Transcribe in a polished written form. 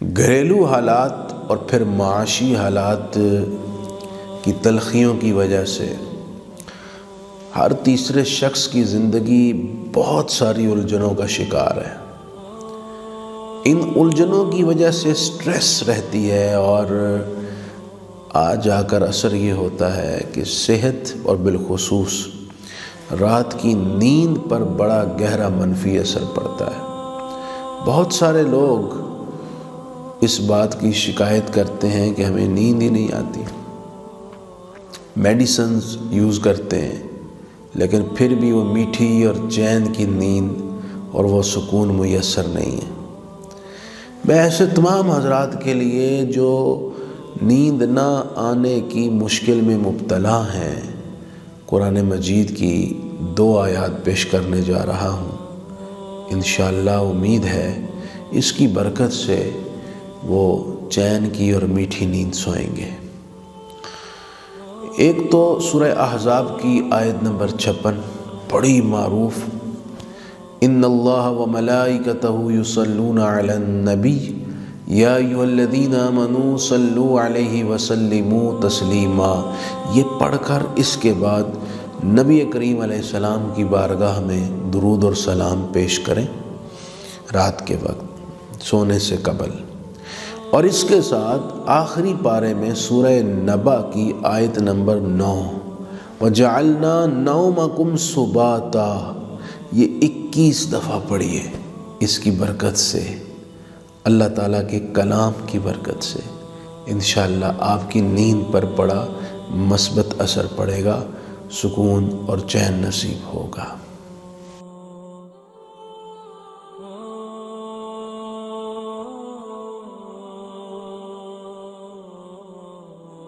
گھریلو حالات اور پھر معاشی حالات کی تلخیوں کی وجہ سے ہر تیسرے شخص کی زندگی بہت ساری الجھنوں کا شکار ہے۔ ان الجھنوں کی وجہ سے سٹریس رہتی ہے اور آج آ کر اثر یہ ہوتا ہے کہ صحت اور بالخصوص رات کی نیند پر بڑا گہرا منفی اثر پڑتا ہے۔ بہت سارے لوگ اس بات کی شکایت کرتے ہیں کہ ہمیں نیند ہی نہیں آتی، میڈیسنز یوز کرتے ہیں لیکن پھر بھی وہ میٹھی اور چین کی نیند اور وہ سکون میسر نہیں ہے۔ میں ایسے تمام حضرات کے لیے جو نیند نہ آنے کی مشکل میں مبتلا ہیں قرآن مجید کی 2 آیات پیش کرنے جا رہا ہوں۔ انشاءاللہ امید ہے اس کی برکت سے وہ چین کی اور میٹھی نیند سوئیں گے۔ ایک تو سورہ احزاب کی آیت نمبر 56 بڑی معروف، ان اللہ وملائکتہ یصلون علی النبی یا ایھا الذین آمنوا صلوا علیہ وسلموا تسلیما۔ یہ پڑھ کر اس کے بعد نبی کریم علیہ السلام کی بارگاہ میں درود اور سلام پیش کریں رات کے وقت سونے سے قبل۔ اور اس کے ساتھ آخری پارے میں سورہ نبا کی آیت نمبر 9 وَجَعَلْنَا نَوْمَكُمْ سُبَاتًا، یہ 21 دفعہ پڑھیے۔ اس کی برکت سے، اللہ تعالیٰ کے کلام کی برکت سے انشاءاللہ آپ کی نیند پر بڑا مثبت اثر پڑے گا، سکون اور چین نصیب ہوگا۔